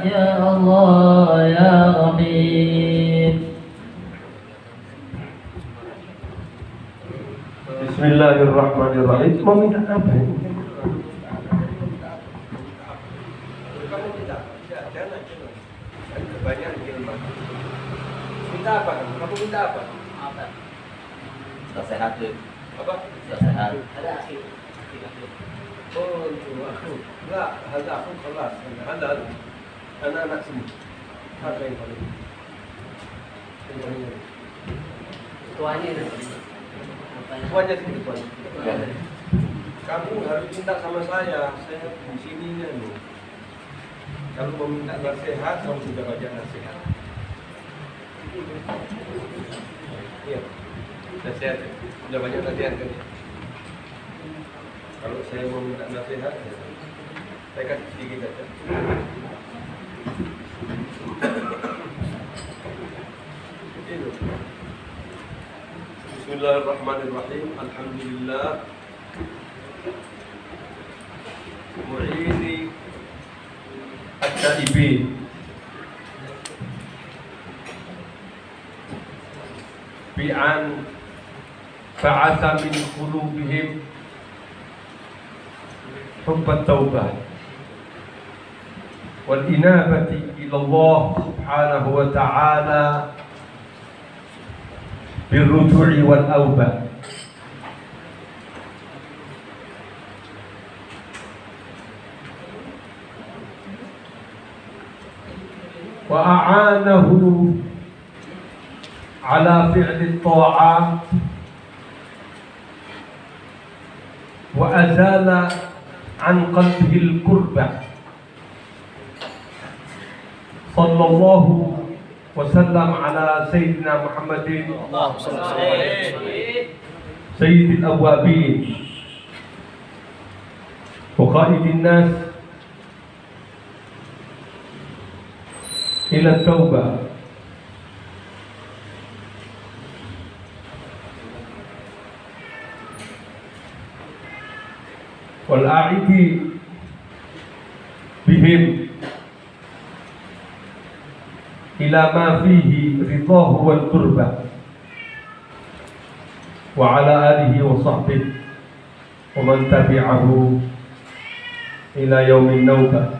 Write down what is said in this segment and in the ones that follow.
يا الله يا رحيم. Bismillahirrahmanirrahim. Mau minta apa ini? Minta apa kamu? Kamu minta apa? Apa? Sudah sehat tuh. Apa? Sudah sehat. Ada akhir. Oh, itu aku. Enggak, ada aku kelas. Ada anak-anak sini. Apa yang paling? Tuanya itu. Tuanya sini tuanya. Kamu harus minta sama saya di sininya loh. Kalau mau minta nasihat, kamu sudah baca nasihat. Iya, nasihat. Sudah banyak nasihat kan? Kalau saya mau minta nasihat, saya kasih sedikit aja. Bismillahirrahmanirrahim. Alhamdulillah. Mu'ini at-taibin bi'an ba'atha min qulubihim hubbat taubah wal inabati ila Allah subhanahu wa ta'ala birruju'i wal awbah. Wa a'anahu ala fi'li ta'at wa azala an qalbihi al-kurba. Sallallahu wa sallam ala sayyidina Muhammadin sayyidil awwabin wa qaidin nas ila taubah. Wal a'idi bihim ila ma fihi ridahu wal qurbah wa ala alihi wa sahbihi wa man tabi'ahu ila yaumin naubah.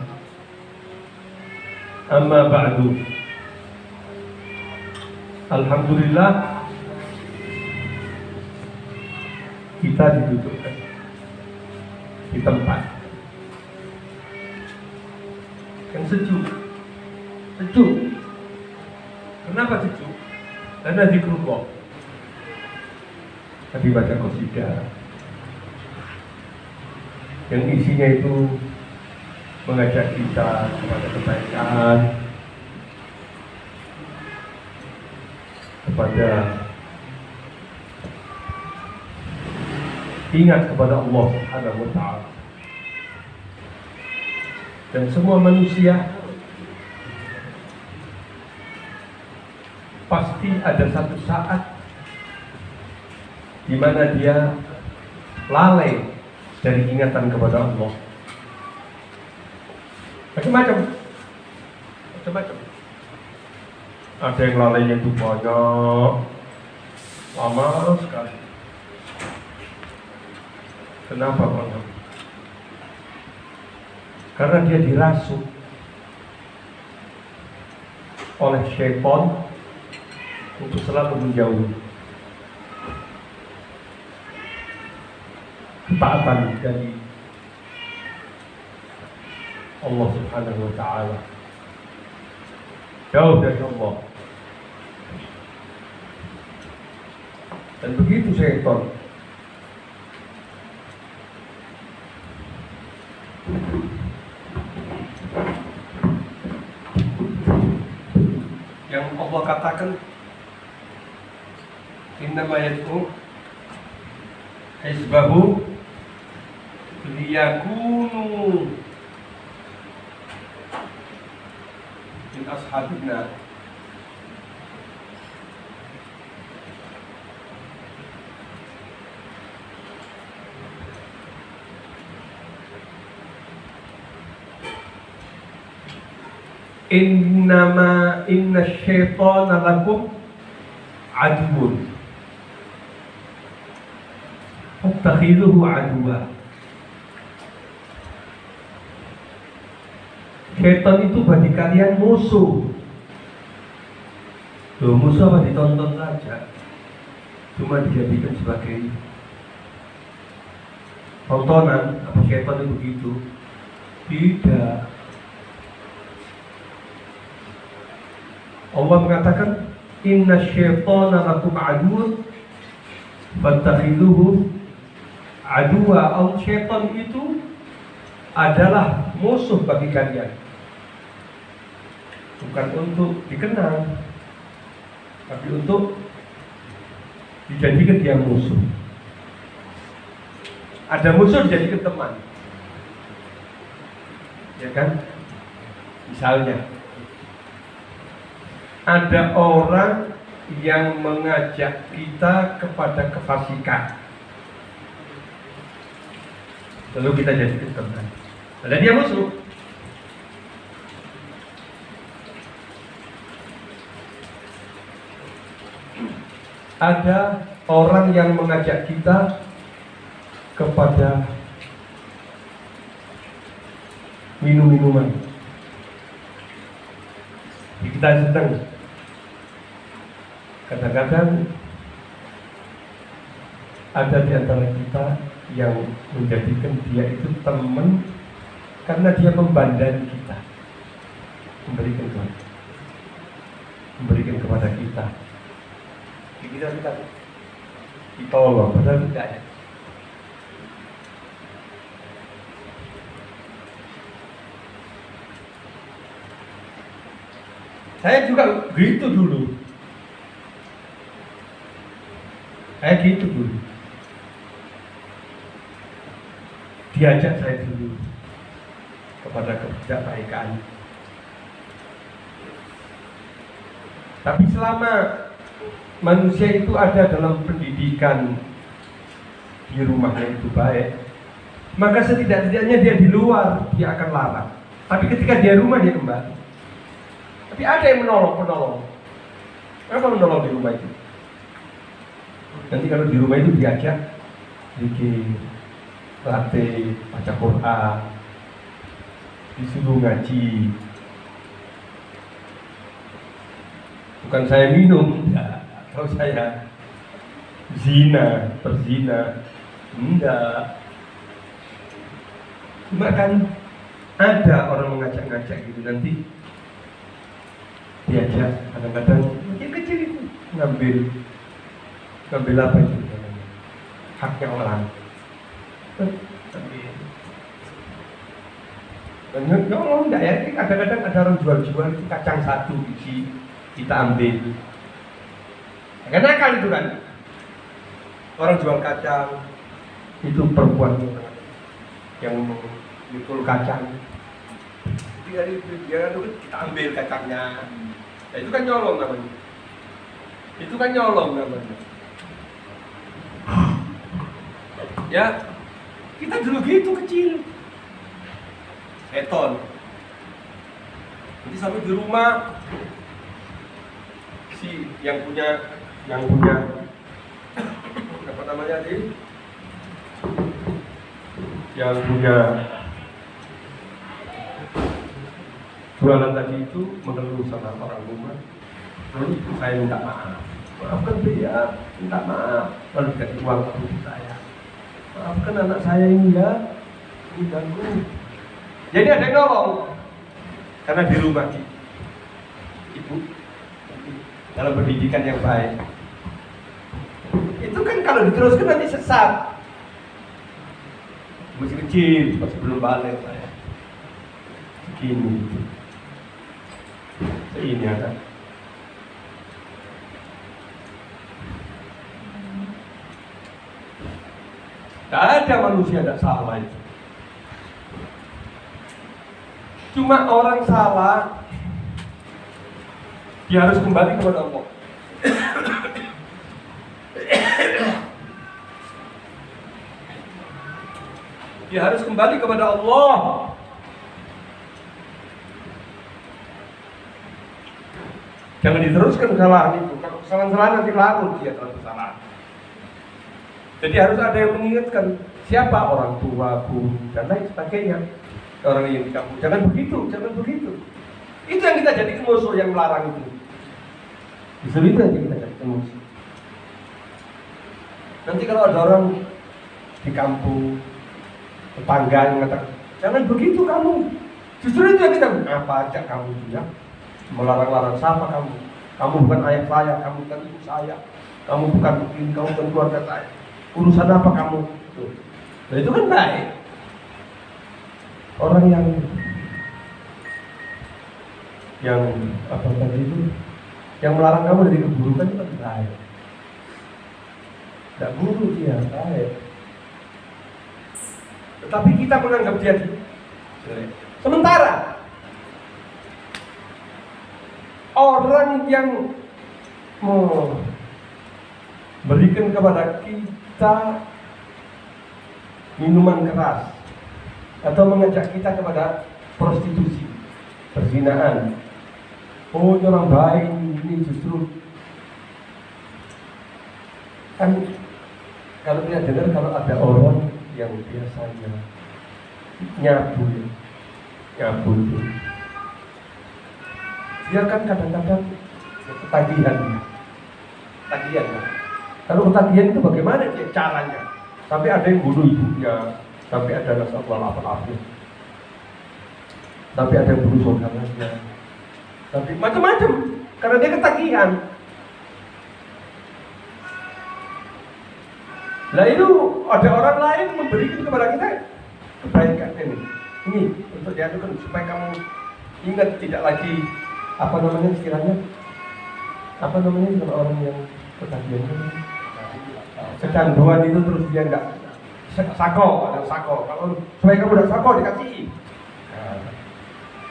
Amma ba'du. Alhamdulillah, kita didudukkan di tempat yang sejuk. Kenapa sejuk? Karena zikrullah. Tadi baca qasidah yang isinya itu mengajak kita kepada kebaikan, kepada ingat kepada Allah Subhanahu wa ta'ala. Dan semua manusia pasti ada satu saat di mana dia lalai dari ingatan kepada Allah. Macam-macam. Ada yang lalainya itu banyak, lama sekali. Kenapa Bang? Karena dia dirasuk oleh syaitan untuk selalu menjauhi ketaatan dari Allah Subhanahu wa ta'ala, jauh dari Allah. Dan begitu syaitan yang Allah katakan innama yad'u hizbahu liyakunu min ashabina. inna syaitana lakum aduwwun fattakhiduhu aduwwa. Syaitan itu bagi kalian musuh. Loh, musuh apa ditonton saja? Cuma dijadikan sebagai tontonan. Apa syaitan itu begitu? Tidak. Allah mengatakan inna syaitana lakum aduwwun fattakhiduhu aduwwa. Syaitan itu adalah musuh bagi kalian, bukan untuk dikenal, tapi untuk dijadikan dia musuh. Ada musuh dijadikan teman, ya kan? Misalnya ada orang yang mengajak kita kepada kefasikan, lalu kita jadikan teman. Ada dia musuh. Ada orang yang mengajak kita kepada minum-minuman. Kita senang. Kadang-kadang ada di antara kita yang menjadikan dia itu teman karena dia membandani kita, memberikan kepada kita. Kita ditolong, padahal tidak ya. Saya juga gitu dulu. Diajak saya dulu kepada ketidakbaikan. Tapi selama manusia itu ada dalam pendidikan di rumahnya itu baik, maka setidak-tidaknya dia di luar dia akan larang. Tapi ketika dia rumah dia kembali. Tapi ada yang menolong. Apa menolong di rumah itu? Nanti kalau di rumah itu diajak bikin latih baca Quran, disuruh ngaji. Bukan saya minum, atau saya berzina, enggak. Cuma kan ada orang ngajak-ngajak gitu, nanti diajak, kadang-kadang kecil itu ngambil apa itu namanya, haknya orang. Ngomong enggak ya, kadang-kadang ada orang jual-jual itu kacang satu isi, kita ambil. Karena nakal itu kan, orang jual kacang itu perempuan yang mikul kacang, dia kita ambil kacangnya. Nah, itu kan nyolong namanya. Ya, kita dulu gitu kecil. Seton. Nanti sampai di rumah si yang punya apa namanya tadi? Yang punya jualan tadi itu mengeluh sama orang rumah. Lalu saya minta maaf. Maafkan dia, minta maaf. Lalu dikasih uang ke saya. Maafkan anak saya ini ya, ini ganggu. Jadi ada yang nolong. Karena di rumah ibu dalam pendidikan yang baik. Itu kan kalau diteruskan nanti sesat. Masih kecil, masih belum balik saya. Begini. Ini ada. Tidak ada manusia tidak salah itu. Cuma orang salah, dia harus kembali kepada Allah. Dia harus kembali kepada Allah. Jangan diteruskan kesalahan itu. Kalau kesalahan nanti larut dia dalam kesalahan. Jadi harus ada yang mengingatkan siapa orang tua, guru, dan lain sebagainya. Orang yang di kampung. Jangan begitu, jangan begitu. Itu yang kita jadikan musuh yang melarang itu. Justru itu yang kita jadikan musuh. Nanti kalau ada orang di kampung, tetangga yang mengatakan, jangan begitu kamu. Justru itu yang kita, apa aja kamu ya? Melarang-larang siapa kamu? Kamu bukan ayah saya, kamu bukan ibu saya, kamu bukan begini, kamu bukan keluarga saya. Urusan apa kamu? Tuh. Nah, itu kan baik. Orang yang apa tadi itu, yang melarang kamu dari keburukan itu kan baik. Tidak buruk dia, baik. Tetapi kita menganggap dia jelek. Sementara orang yang memberikan kepada kita minuman keras atau mengajak kita kepada prostitusi, perzinaan, oh ini orang baik, ini justru kan kalau kita dengar kalau ada orang yang biasanya nyabu itu dia kan kadang-kadang ketagihan. Kan? Kalau ketagihan itu bagaimana dia caranya? Sampai ada yang bunuh ibunya, sampai ada nasabah apa-apa, sampai ada yang bunuh saudaranya, sampai macam-macam karena dia ketagihan. Nah itu ada orang lain memberikan kepada kita kebaikan ini untuk diadukan supaya kamu ingat tidak lagi apa namanya istilahnya, apa namanya kalau orang yang ketagihan kecanduan itu terus dia enggak sako, kalau supaya kamu udah sako dikasih,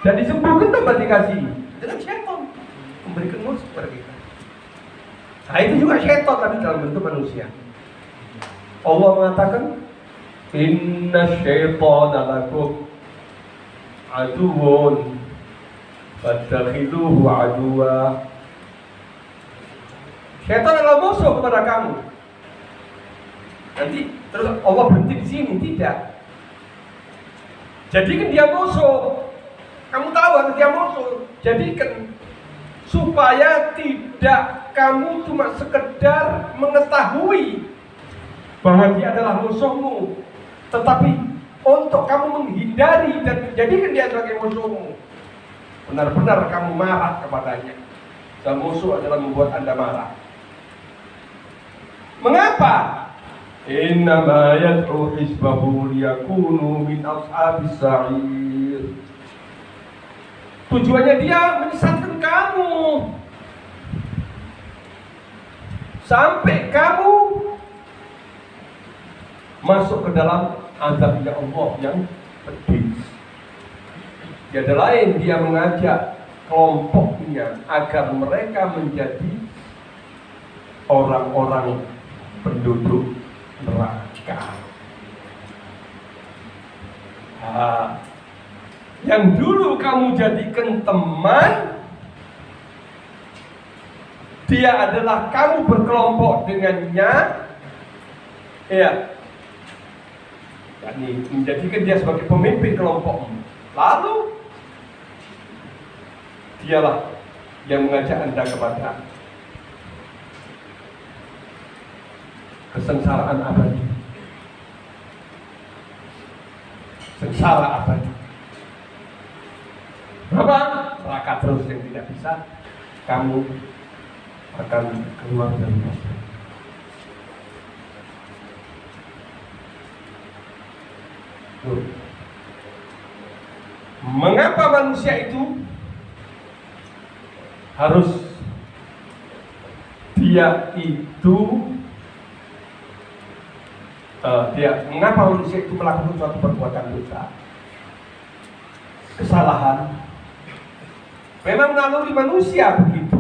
dan disembuhkan tambah dikasih dengan syaitan memberikan musuh kepada kita. Nah itu juga syaitan tapi dalam bentuk manusia. Allah mengatakan inna syaitana lakum aduwwun fattakhiduhu aduwwa. Syaitan adalah musuh kepada kamu. Nanti terus Allah berhenti di sini, tidak. Jadikan dia musuh. Kamu tahu harus dia musuh. Jadikan supaya tidak kamu cuma sekedar mengetahui bahwa dia adalah musuhmu, tetapi untuk kamu menghindari dan menjadikan dia sebagai musuhmu. Benar-benar kamu marah kepadanya. Dan musuh adalah membuat Anda marah. Mengapa? Innama yad'u hizbahu liyakunu min ashabis sa'ir. Tujuannya dia menyesatkan kamu sampai kamu masuk ke dalam azabnya Allah yang pedih. Tiada lain dia mengajak kelompoknya agar mereka menjadi orang-orang penduduk neraka. Yang dulu kamu jadikan teman, dia adalah kamu berkelompok dengannya, ya. Yani menjadikan dia sebagai pemimpin kelompokmu. Lalu dialah yang mengajak Anda kepada kesengsaraan abadi, sengsara abadi. Apa? Neraka terus yang tidak bisa kamu akan keluar dari neraka. Mengapa manusia itu harus mengapa manusia itu melakukan suatu perbuatan dosa, kesalahan? Memang naluri manusia begitu.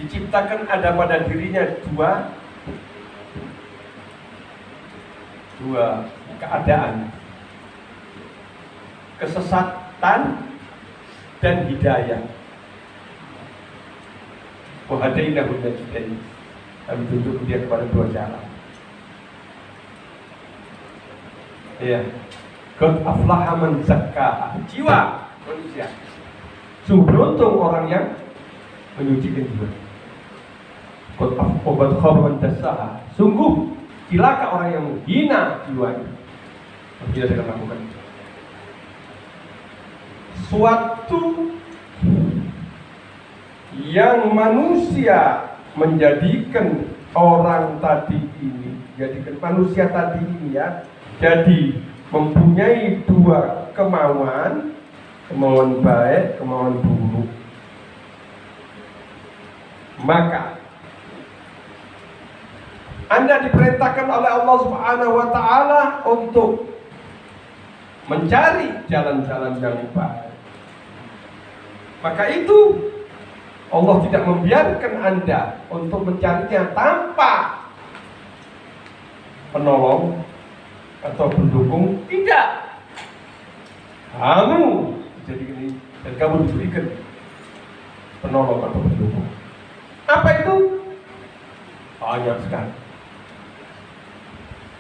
Diciptakan ada pada dirinya dua keadaan, kesesatan dan hidayah. Wahadainahu najdain. Kami tunjuk dia kepada dua jalan. Ya. Qad aflaha man zakkaha. Jiwa manusia. Sungguh beruntung orang yang menyucikan jiwa. Qad khaba man dassaha. Sungguh celaka orang yang menghina jiwanya. Tidak dengan melakukan itu. Suatu yang manusia menjadikan orang tadi ini, jadikan manusia tadi ini ya, jadi mempunyai dua kemauan, kemauan baik, kemauan buruk. Maka Anda diperintahkan oleh Allah Subhanahu wa taala untuk mencari jalan-jalan yang baik. Maka itu Allah tidak membiarkan Anda untuk mencarinya tanpa penolong atau pendukung. Tidak. Kamu jadi ini dan kamu diberikan penolong atau pendukung. Apa itu? Banyak sekali.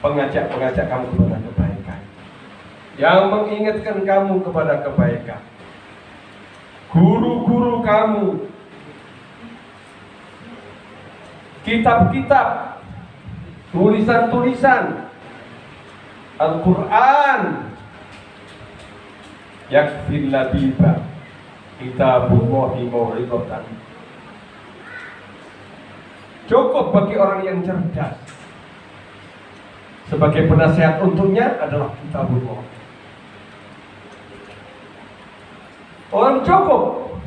Pengajak-pengajak kamu kepada kebaikan, yang mengingatkan kamu kepada kebaikan, guru-guru kamu, kitab-kitab, tulisan-tulisan, Al-Quran, yakfil labiba, kitabullahi mau'izatan. Cukup bagi orang yang cerdas. Sebagai penasihat untuknya adalah kitabullah. Orang cukup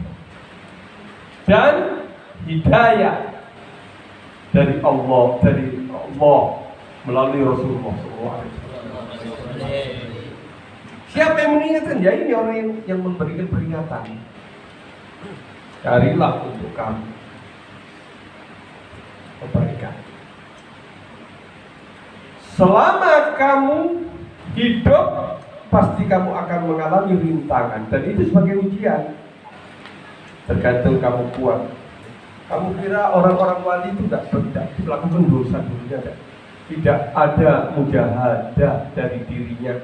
dan hidayah dari Allah melalui Rasulullah SAW. Siapa yang mengingatkan? Ya ini orang yang memberikan peringatan. Carilah untuk kamu kebaikan. Selama kamu hidup, pasti kamu akan mengalami rintangan. Dan itu sebagai ujian. Tergantung kamu kuat. Kamu kira orang-orang wali itu tidak melakukan dosa dulunya? Tidak ada mujahadah dari dirinya.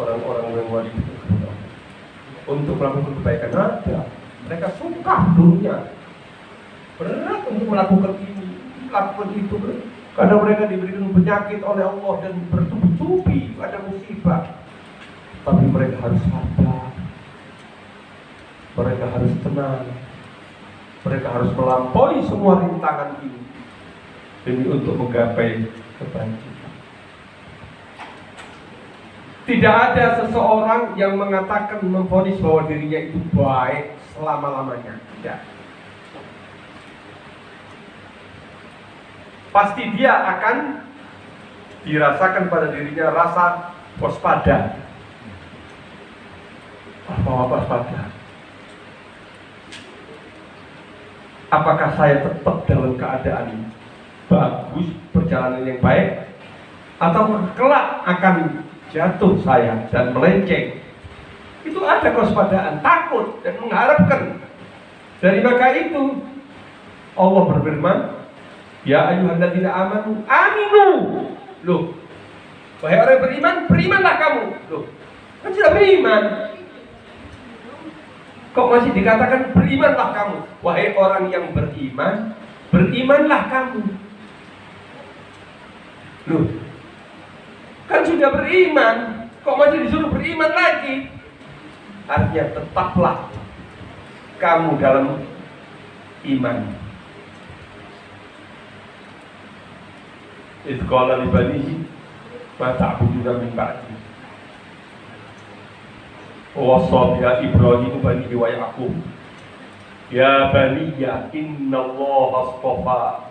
Orang-orang yang wali itu untuk melakukan kebaikan ada. Mereka suka dulunya. Berat untuk melakukan ini, melakukan itu. Karena mereka diberikan penyakit oleh Allah dan bertubi-tubi ada musibah. Tapi mereka harus sabar. Mereka harus tenang. Mereka harus melampaui semua rintangan ini demi untuk menggapai kebaikan. Tidak ada seseorang yang mengatakan memvonis bahwa dirinya itu baik selama-lamanya. Tidak. Pasti dia akan dirasakan pada dirinya rasa waspada. Apa waspada? Apakah saya tetap dalam keadaan bagus, perjalanan yang baik, atau kelak akan jatuh saya dan melenceng? Itu ada kewaspadaan, takut dan mengharapkan. Dari maka itu Allah berfirman, ya ayyuhalladzina amanu aminu. Loh, wahai orang beriman, berimanlah kamu. Loh, kan sudah beriman. Kok masih dikatakan berimanlah kamu? Wahai orang yang beriman, berimanlah kamu. Loh, kan sudah beriman, kok masih disuruh beriman lagi? Artinya tetaplah kamu dalam iman. Idh qala li banihi ma ta'buduna min ba'di. Wa wassa Ibrahim banihi wa Ya'qub. Ya baniya innallaha astafa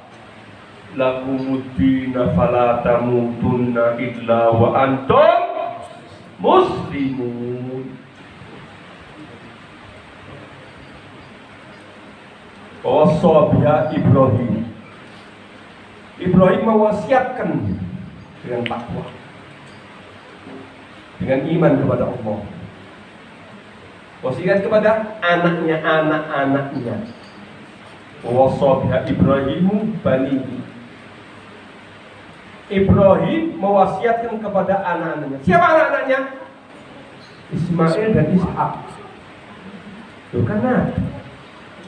lakumuddina fala tamutunna illa wa antum muslimun. Wa wassa Ibrahim. Ibrahim mewasiatkan dengan takwa, dengan iman kepada Allah. Wasiat kepada anak-anaknya. Wasa biha Ibrahimu banihi. Ibrahim mewasiatkan kepada anak-anaknya. Siapa anak-anaknya? Ismail dan Ishak. Loh kan Nabi,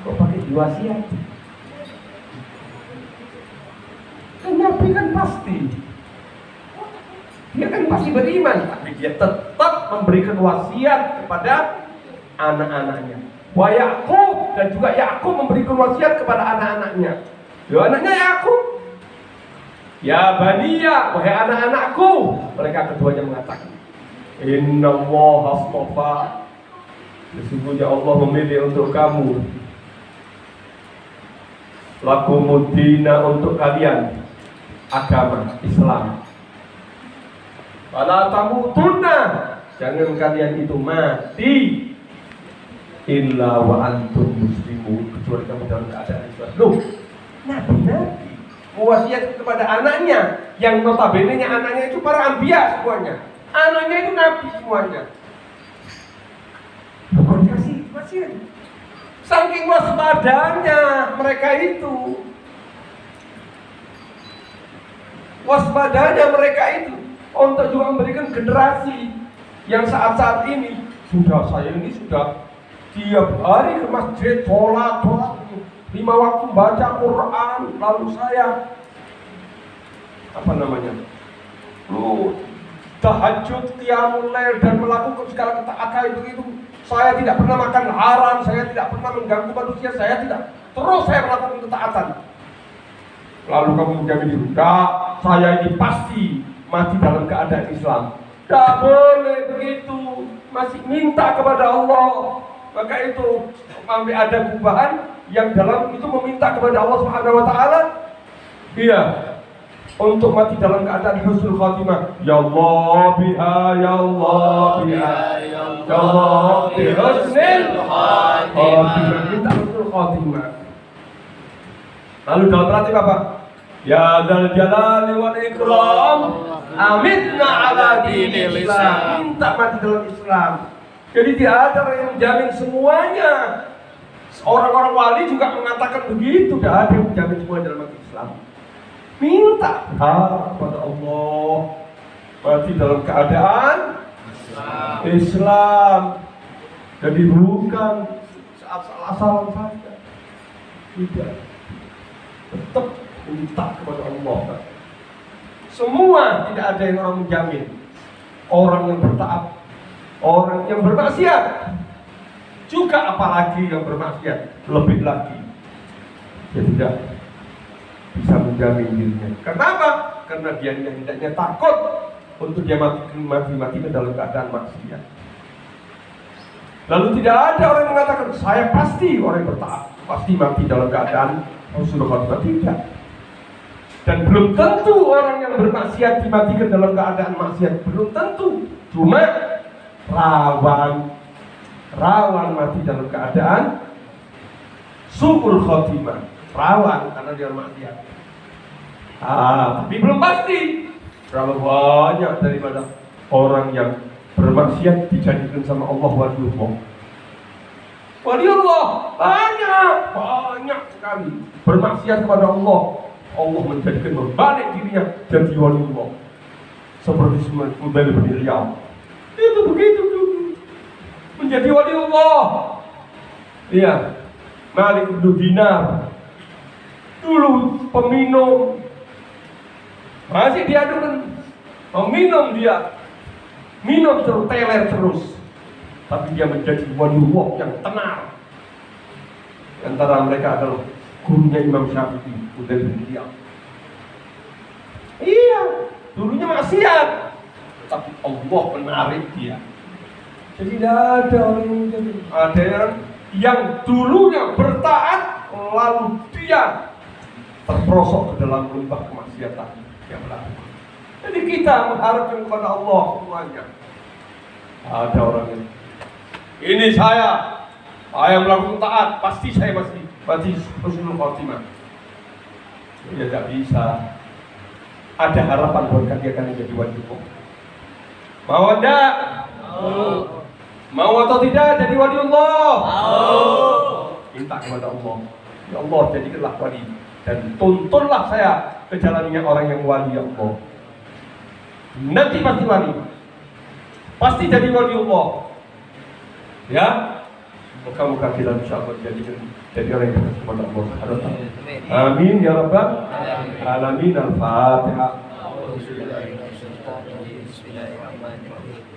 kok pakai diwasiat? Kan Nabi kan pasti, dia kan pasti beriman, tapi dia tetap memberikan wasiat kepada anak-anaknya. Wa Ya'qub, dan juga Ya'qub memberikan wasiat kepada anak-anaknya. Loh anaknya Ya'qub, ya baniya, wahai anak-anakku. Mereka keduanya mengatakan, Inna Allah astafa, sesungguhnya Allah memilih untuk kamu, lakumuddina, untuk kalian agama Islam. Fala tamutunna, jangan kalian itu mati illa wa antum muslimun, kecuali kamu dalam keadaan Islam. Loh, Nabi mewasiat kepada anaknya, yang notabene-nya anaknya itu para anbiya semuanya. Anaknya itu nabi semuanya. Kok dikasih wasiat? Saking waspadanya mereka itu. Waspadanya mereka itu untuk juga memberikan generasi yang saat-saat ini saya sudah tiap hari ke masjid, sholat 5 waktu baca Quran, lalu saya tahajud, qiyamul lail, dan melakukan segala ketaatan itu. Saya tidak pernah makan haram, saya tidak pernah mengganggu manusia, saya melakukan ketaatan. Lalu kamu menjamin enggak, saya ini pasti mati dalam keadaan Islam. Tidak boleh begitu, masih minta kepada Allah. Maka itu sampai ada gubahan yang dalam itu meminta kepada Allah Subhanahu wa taala, iya, untuk mati dalam keadaan husnul khatimah. Ya Allah biha, ya Allah biha, ya Allah bi husnul khatimah, minta husnul khatimah. Lalu dalam berarti apa? Ya dzal jalali wal ikram, amitna ala dinil Islam, minta mati dalam Islam. Jadi tidak ada yang menjamin semuanya. Orang-orang wali juga mengatakan begitu, tidak ada yang menjamin semua dalam Islam. Minta kepada Allah mati dalam keadaan Islam. Jadi bukan asal-asalan saja. Tidak. Tetap minta kepada Allah. Semua tidak ada yang orang menjamin. Orang yang bertaat, orang yang bermaksiat, juga apalagi yang bermaksiat, lebih lagi dia tidak bisa menjamin dirinya. Kenapa? Karena dia hendaknya takut untuk dia mati dalam keadaan maksiat. Lalu tidak ada orang yang mengatakan saya pasti orang yang bertaat pasti mati dalam keadaan husnul khatimah. Tidak. Dan belum tentu orang yang bermaksiat dimatikan dalam keadaan maksiat, belum tentu. Cuma rawan mati dalam keadaan su'ul khatimah, rawan karena dia maksiat. Tapi belum pasti. Berapa banyak daripada orang yang bermaksiat dijadikan sama Allah waliullah. Waliullah banyak sekali bermaksiat kepada Allah. Allah menjadikan berbalik dirinya jadi waliullah. Seperti Fudail bin Iyad. Itu begitu dulu. Menjadi waliullah. Iya. Malik bin Dinar. Dulu peminum. Masih diadukan. Meminum dia. Minum terus, teler terus. Tapi dia menjadi waliullah yang tenar. Antara mereka adalah gurunya Imam Syafi'i, Fudail bin Iyad. Iya, dulunya maksiat, tapi Allah menarik dia. Jadi tidak ada orang yang menjadi. Ada yang dulunya bertaat, lalu dia terperosok ke dalam lembah kemaksiatan yang melakukan. Jadi kita mengharapkan kepada Allah semuanya. Ada orang yang ini saya melakukan taat, pasti saya mati husnul khatimah. Ya tidak bisa. Ada harapan buat dia akan menjadi waliullah. Mau enggak? Mau atau tidak jadi waliullah? Minta kepada Allah. Ya Allah, jadikanlah wali dan tuntunlah saya ke jalannya orang yang wali, ya Allah. Nanti pasti wali, pasti jadi wali Allah. Ya, moga-moga kita bisa jadi orang yang dekat kepada Allah Subhanahu wa Ta'ala. Amin ya rabbal alamin. Al-Fatihah. Bismillahirrahmanirrahim.